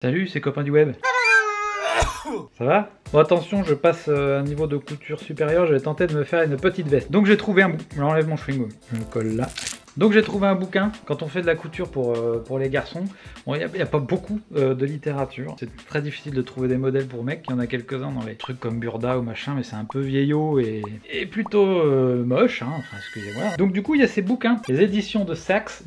Salut, c'est copain du web. Ça va? Bon, attention, je passe à un niveau de couture supérieur, je vais tenter de me faire une petite veste. Donc j'ai trouvé un bouquin, j'enlève mon chewing-gum, je le colle là. Donc j'ai trouvé un bouquin, quand on fait de la couture pour les garçons, il n'y a pas beaucoup de littérature. C'est très difficile de trouver des modèles pour mecs, il y en a quelques-uns dans les trucs comme Burda ou machin, mais c'est un peu vieillot et plutôt moche, hein, enfin excusez-moi. Donc du coup il y a ces bouquins, les éditions de Saxe,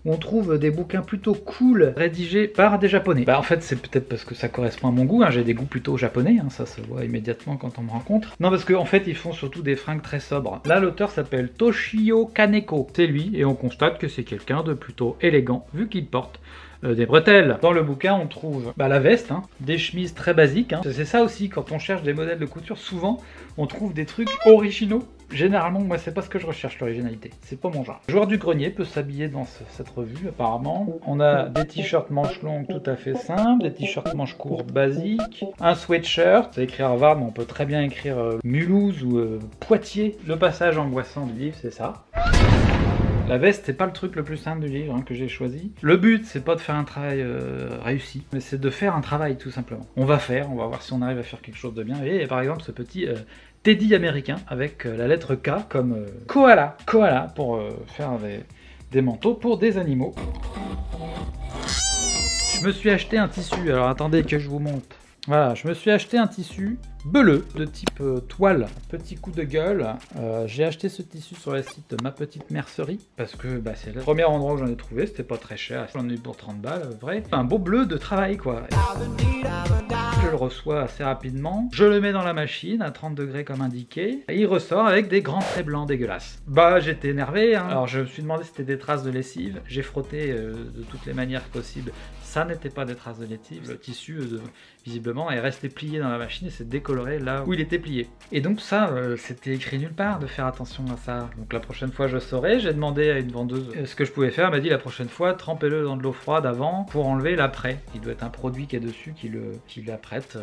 où on trouve des bouquins plutôt cool, rédigés par des japonais. Bah en fait c'est peut-être parce que ça correspond à mon goût, hein, j'ai des goûts plutôt japonais, hein, ça se voit immédiatement quand on me rencontre. Non parce qu'en fait ils font surtout des fringues très sobres. Là l'auteur s'appelle Toshio Kaneko, c'est lui, et on constate que c'est quelqu'un de plutôt élégant, vu qu'il porte des bretelles. Dans le bouquin, on trouve la veste, hein, des chemises très basiques. Hein. C'est ça aussi, quand on cherche des modèles de couture, souvent, on trouve des trucs originaux. Généralement, moi, c'est pas ce que je recherche, l'originalité. C'est pas mon genre. Le joueur du grenier peut s'habiller dans cette revue, apparemment. On a des t-shirts manches longues tout à fait simples, des t-shirts manches courtes basiques, un sweatshirt. C'est écrit Harvard, mais on peut très bien écrire Mulhouse ou Poitiers. Le passage angoissant du livre, c'est ça. La veste, c'est pas le truc le plus simple du livre que j'ai choisi. Le but, c'est pas de faire un travail réussi, mais c'est de faire un travail tout simplement. On va voir si on arrive à faire quelque chose de bien. Et par exemple, ce petit teddy américain avec la lettre K comme koala. Koala pour faire des manteaux pour des animaux. Je me suis acheté un tissu, alors attendez que je vous montre. Voilà, je me suis acheté un tissu bleu de type toile, petit coup de gueule. J'ai acheté ce tissu sur le site de Ma Petite Mercerie parce que c'est le premier endroit où j'en ai trouvé, c'était pas très cher, j'en ai eu pour 30 balles, vrai. Un beau bleu de travail quoi. Je le reçois assez rapidement, je le mets dans la machine à 30 degrés comme indiqué, et il ressort avec des grands traits blancs dégueulasses. J'étais énervé, hein. Alors je me suis demandé si c'était des traces de lessive, j'ai frotté de toutes les manières possibles, ça n'était pas des traces de lessive, le tissu visiblement est resté plié dans la machine et s'est décoloré là où il était plié. Et donc ça, c'était écrit nulle part de faire attention à ça. Donc la prochaine fois je saurai, j'ai demandé à une vendeuse ce que je pouvais faire, elle m'a dit la prochaine fois trempez-le dans de l'eau froide avant pour enlever l'après. Il doit être un produit qui est dessus qui l'apprête,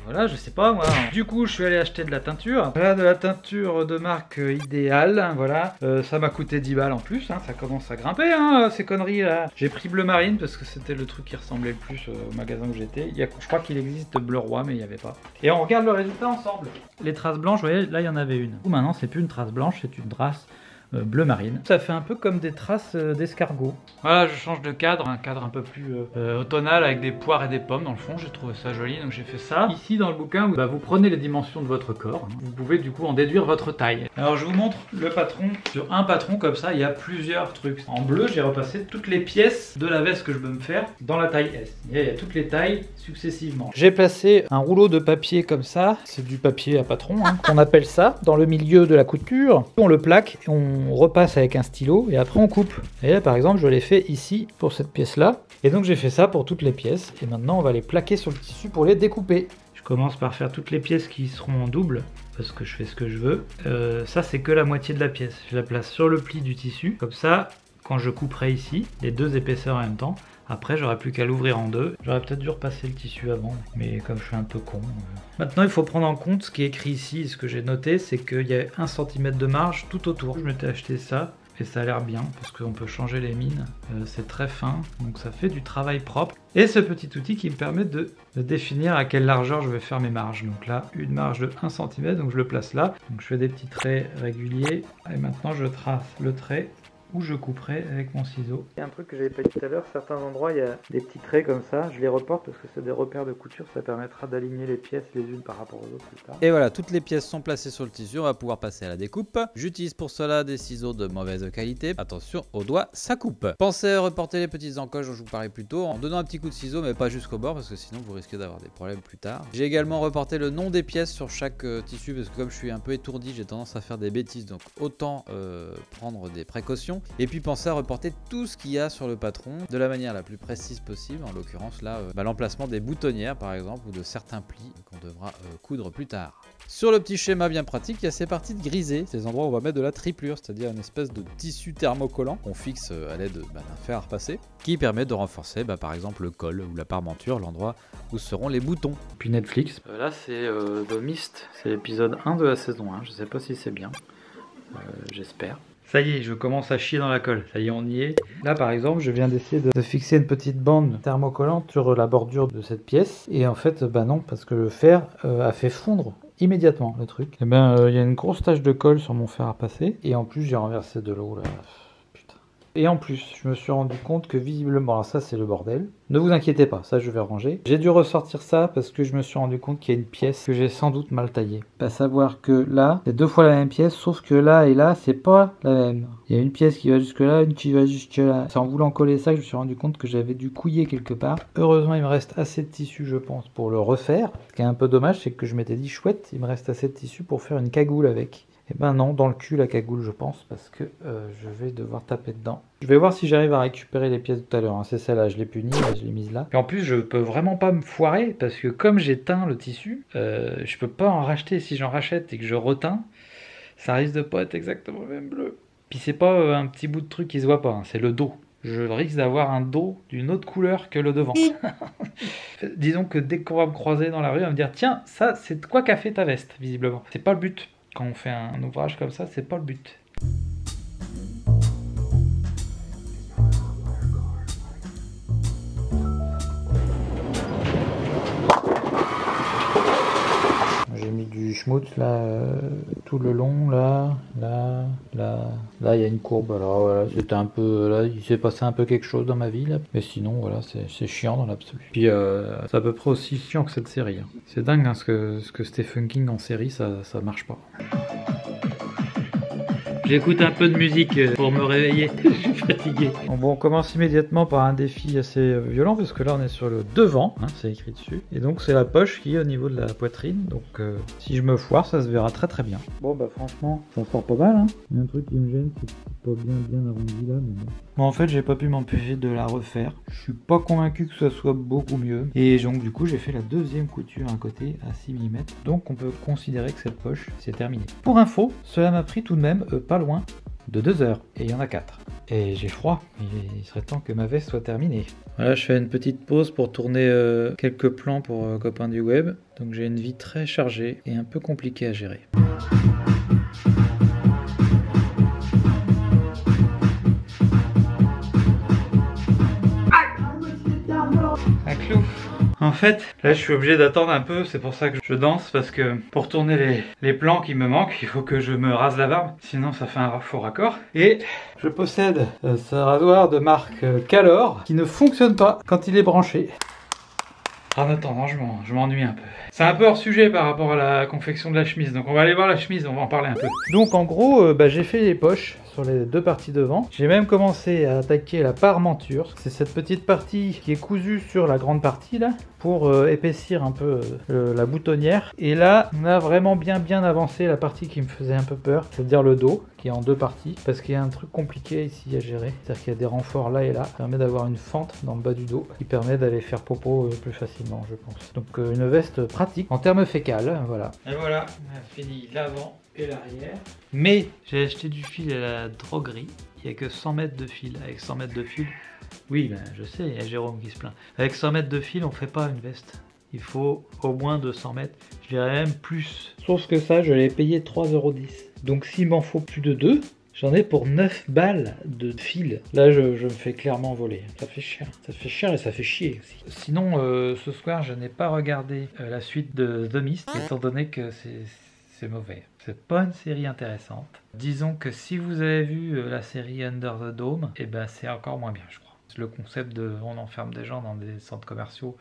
voilà, je sais pas moi. Du coup je suis allé acheter de la teinture, voilà, de la teinture de marque Idéal, voilà, ça m'a coûté 10 balles en plus, hein, ça commence à grimper hein, ces conneries là. J'ai pris bleu marine parce que c'était le truc qui ressemblait le plus au magasin où j'étais. Je crois qu'il existe bleu roi mais il n'y avait pas. Et on regarde le résultat ensemble. Les traces blanches, vous voyez, là il y en avait une. Maintenant c'est plus une trace blanche, c'est une trace bleu marine. Ça fait un peu comme des traces d'escargot. Voilà, je change de cadre, un cadre un peu plus automnal avec des poires et des pommes dans le fond, j'ai trouvé ça joli, donc j'ai fait ça. Ici dans le bouquin, vous prenez les dimensions de votre corps, hein. Vous pouvez du coup en déduire votre taille. Alors je vous montre le patron. Sur un patron comme ça, il y a plusieurs trucs. En bleu, j'ai repassé toutes les pièces de la veste que je veux me faire dans la taille S. Et il y a toutes les tailles successivement. J'ai placé un rouleau de papier comme ça, c'est du papier à patron, hein, qu'on appelle ça, dans le milieu de la couture. On le plaque et on repasse avec un stylo et après on coupe. Et là par exemple je l'ai fait ici pour cette pièce là et donc j'ai fait ça pour toutes les pièces et maintenant on va les plaquer sur le tissu pour les découper. Je commence par faire toutes les pièces qui seront en double parce que je fais ce que je veux. Ça c'est que la moitié de la pièce, je la place sur le pli du tissu comme ça quand je couperai ici les deux épaisseurs en même temps. Après, j'aurais plus qu'à l'ouvrir en deux. J'aurais peut-être dû repasser le tissu avant, mais comme je suis un peu con... Maintenant, il faut prendre en compte ce qui est écrit ici. Ce que j'ai noté, c'est qu'il y a 1 cm de marge tout autour. Je m'étais acheté ça, et ça a l'air bien, parce qu'on peut changer les mines. C'est très fin, donc ça fait du travail propre. Et ce petit outil qui me permet de définir à quelle largeur je vais faire mes marges. Donc là, une marge de 1 cm, donc je le place là. Donc je fais des petits traits réguliers, et maintenant je trace le trait où je couperai avec mon ciseau. Il y a un truc que j'avais pas dit tout à l'heure, certains endroits il y a des petits traits comme ça, je les reporte parce que c'est des repères de couture, ça permettra d'aligner les pièces les unes par rapport aux autres plus tard. Et voilà, toutes les pièces sont placées sur le tissu, on va pouvoir passer à la découpe. J'utilise pour cela des ciseaux de mauvaise qualité, attention aux doigts, ça coupe. Pensez à reporter les petites encoches dont je vous parlais plus tôt, en donnant un petit coup de ciseau mais pas jusqu'au bord parce que sinon vous risquez d'avoir des problèmes plus tard. J'ai également reporté le nom des pièces sur chaque tissu parce que comme je suis un peu étourdi, j'ai tendance à faire des bêtises, donc autant prendre des précautions. Et puis pensez à reporter tout ce qu'il y a sur le patron de la manière la plus précise possible, en l'occurrence là l'emplacement des boutonnières par exemple ou de certains plis qu'on devra coudre plus tard. Sur le petit schéma bien pratique, il y a ces parties de grisé, ces endroits où on va mettre de la triplure, c'est-à-dire une espèce de tissu thermocollant qu'on fixe à l'aide d'un fer à repasser, qui permet de renforcer par exemple le col ou la parmenture, l'endroit où seront les boutons. Puis Netflix, là c'est The Mist, c'est l'épisode 1 de la saison 1, je sais pas si c'est bien, j'espère. Ça y est, je commence à chier dans la colle. Ça y est, on y est. Là, par exemple, je viens d'essayer de fixer une petite bande thermocollante sur la bordure de cette pièce. Et en fait, bah non, parce que le fer a fait fondre immédiatement le truc. Et ben, il y a une grosse tache de colle sur mon fer à passer. Et en plus, j'ai renversé de l'eau là. Putain. Et en plus, je me suis rendu compte que visiblement, alors ça c'est le bordel. Ne vous inquiétez pas, ça je vais ranger. J'ai dû ressortir ça parce que je me suis rendu compte qu'il y a une pièce que j'ai sans doute mal taillée. À savoir que là, c'est 2 fois la même pièce, sauf que là et là, c'est pas la même. Il y a une pièce qui va jusque là, une qui va jusque là. C'est en voulant coller ça que je me suis rendu compte que j'avais dû couiller quelque part. Heureusement, il me reste assez de tissu, je pense, pour le refaire. Ce qui est un peu dommage, c'est que je m'étais dit chouette, il me reste assez de tissu pour faire une cagoule avec. Et ben non, dans le cul la cagoule je pense, parce que je vais devoir taper dedans. Je vais voir si j'arrive à récupérer les pièces tout à l'heure, hein. C'est celle-là, je l'ai punie, je l'ai mise là. Et en plus je peux vraiment pas me foirer, parce que comme j'ai teint le tissu, je peux pas en racheter. Si j'en rachète et que je reteins, ça risque de pas être exactement le même bleu. Puis c'est pas un petit bout de truc qui se voit pas, hein, c'est le dos. Je risque d'avoir un dos d'une autre couleur que le devant. Disons que dès qu'on va me croiser dans la rue, on va me dire tiens, ça c'est de quoi qu'a fait ta veste, visiblement. C'est pas le but. Quand on fait un ouvrage comme ça, c'est pas le but. J'ai mis du schmutz là, tout le long, là, il y a une courbe. Alors voilà, c'était un peu, là, il s'est passé un peu quelque chose dans ma vie là, mais sinon voilà, c'est chiant dans l'absolu. Puis c'est à peu près aussi chiant que cette série. Hein. C'est dingue hein, ce que Stephen King en série, ça marche pas. J'écoute un peu de musique pour me réveiller, je suis fatigué. Bon, on commence immédiatement par un défi assez violent, parce que là on est sur le devant, hein, c'est écrit dessus. Et donc c'est la poche qui est au niveau de la poitrine, donc si je me foire, ça se verra très très bien. Bon bah franchement, ça sort pas mal, hein. Il y a un truc qui me gêne, c'est que c'est pas bien arrondi là, mais bon. Bon en fait j'ai pas pu m'empêcher de la refaire. Je suis pas convaincu que ça soit beaucoup mieux. Et donc du coup j'ai fait la deuxième couture à côté à 6 mm. Donc on peut considérer que cette poche c'est terminé. Pour info, cela m'a pris tout de même pas loin de 2 heures. Et il y en a 4. Et j'ai froid. Il serait temps que ma veste soit terminée. Voilà, je fais une petite pause pour tourner quelques plans pour copains du web. Donc j'ai une vie très chargée et un peu compliquée à gérer. Un clou. En fait, là je suis obligé d'attendre un peu, c'est pour ça que je danse, parce que pour tourner les plans qui me manquent, il faut que je me rase la barbe, sinon ça fait un faux raccord. Et je possède ce rasoir de marque Calor, qui ne fonctionne pas quand il est branché. En attendant, je m'ennuie un peu. C'est un peu hors sujet par rapport à la confection de la chemise, donc on va aller voir la chemise, on va en parler un peu. Donc en gros, j'ai fait les poches sur les 2 parties devant. J'ai même commencé à attaquer la parmenture. C'est cette petite partie qui est cousue sur la grande partie là, pour épaissir un peu la boutonnière. Et là, on a vraiment bien avancé la partie qui me faisait un peu peur, c'est-à-dire le dos, qui est en 2 parties, parce qu'il y a un truc compliqué ici à gérer. C'est-à-dire qu'il y a des renforts là et là. Ça permet d'avoir une fente dans le bas du dos, qui permet d'aller faire popo plus facilement, je pense. Donc une veste pratique en termes fécales, voilà. Et voilà, on a fini l'avant et l'arrière. Mais j'ai acheté du fil à la droguerie. Il n'y a que 100 mètres de fil. Avec 100 mètres de fil, oui, ben, je sais, il y a Jérôme qui se plaint. Avec 100 mètres de fil, on fait pas une veste. Il faut au moins 200 mètres. Je dirais même plus. Sauf que ça, je l'ai payé 3,10 €. Donc s'il m'en faut plus de 2, j'en ai pour 9 balles de fil. Là, je me fais clairement voler. Ça fait cher. Ça fait cher et ça fait chier aussi. Sinon, ce soir, je n'ai pas regardé la suite de The Mist, étant donné que c'est mauvais. C'est pas une série intéressante. Disons que si vous avez vu la série Under the Dome, et ben c'est encore moins bien, je crois. Le concept de on enferme des gens dans des centres commerciaux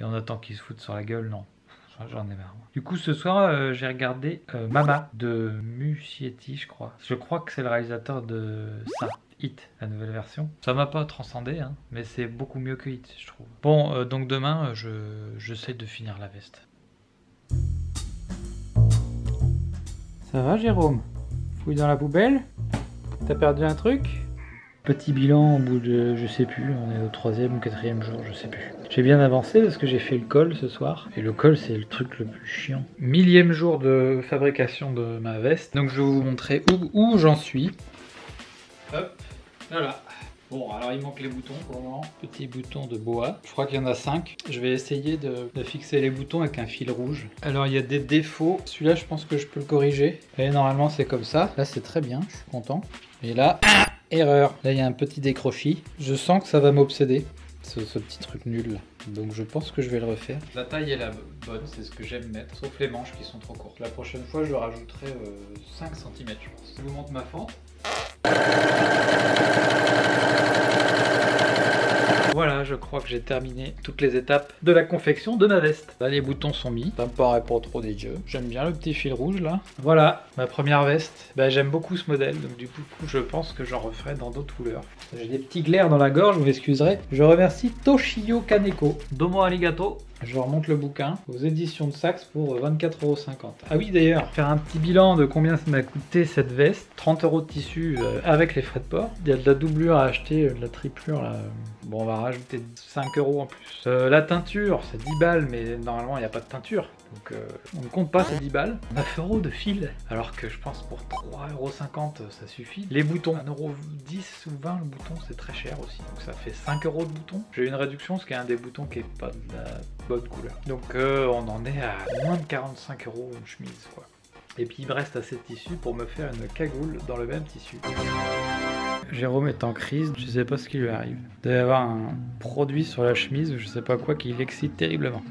et on attend qu'ils se foutent sur la gueule, non. J'en ai marre. Du coup, ce soir, j'ai regardé Mama de Muschietti, je crois. Je crois que c'est le réalisateur de ça, Hit, la nouvelle version. Ça m'a pas transcendé, hein, mais c'est beaucoup mieux que Hit, je trouve. Bon, donc demain, j'essaie de finir la veste. Ça va, Jérôme? Fouille dans la poubelle? T'as perdu un truc? Petit bilan au bout de, je sais plus, on est au 3e ou 4e jour, je sais plus. J'ai bien avancé parce que j'ai fait le col ce soir. Et le col, c'est le truc le plus chiant. 1000e jour de fabrication de ma veste. Donc je vais vous montrer où j'en suis. Hop, voilà. Bon, alors il manque les boutons pour le moment. Petit bouton de bois. Je crois qu'il y en a 5. Je vais essayer de fixer les boutons avec un fil rouge. Alors il y a des défauts. Celui-là, je pense que je peux le corriger. Et normalement, c'est comme ça. Là, c'est très bien. Je suis content. Et là, erreur. Là, il y a un petit décrochis. Je sens que ça va m'obséder. Ce petit truc nul là. Donc je pense que je vais le refaire. La taille est la bonne, c'est ce que j'aime mettre, sauf les manches qui sont trop courtes. La prochaine fois je rajouterai 5 cm je pense. Je vous montre ma fente. Voilà, je crois que j'ai terminé toutes les étapes de la confection de ma veste. Là, les boutons sont mis, ça me paraît pas trop dégueu. J'aime bien le petit fil rouge là. Voilà, ma première veste. Bah, j'aime beaucoup ce modèle, donc du coup, je pense que j'en referai dans d'autres couleurs. J'ai des petits glaires dans la gorge, vous m'excuserez. Je remercie Toshio Kaneko. Domo arigato. Je remonte le bouquin aux éditions de Saxe pour 24,50 €. Ah oui d'ailleurs, faire un petit bilan de combien ça m'a coûté cette veste. 30 € de tissu avec les frais de port. Il y a de la doublure à acheter, de la triplure là. Bon, on va rajouter 5 € en plus. La teinture, c'est 10 balles, mais normalement il n'y a pas de teinture. Donc on ne compte pas ces 10 balles. 9 € de fil, alors que je pense pour 3,50 € ça suffit. Les boutons, 1,10 € ou 20 € le bouton, c'est très cher aussi. Donc ça fait 5 € de bouton. J'ai eu une réduction, parce qu'il y a un des boutons qui est pas de la bonne couleur. Donc on en est à moins de 45 € une chemise quoi. Et puis il me reste assez de tissu pour me faire une cagoule dans le même tissu. Jérôme est en crise, je sais pas ce qui lui arrive. Il doit y avoir un produit sur la chemise ou je sais pas quoi qui l'excite terriblement.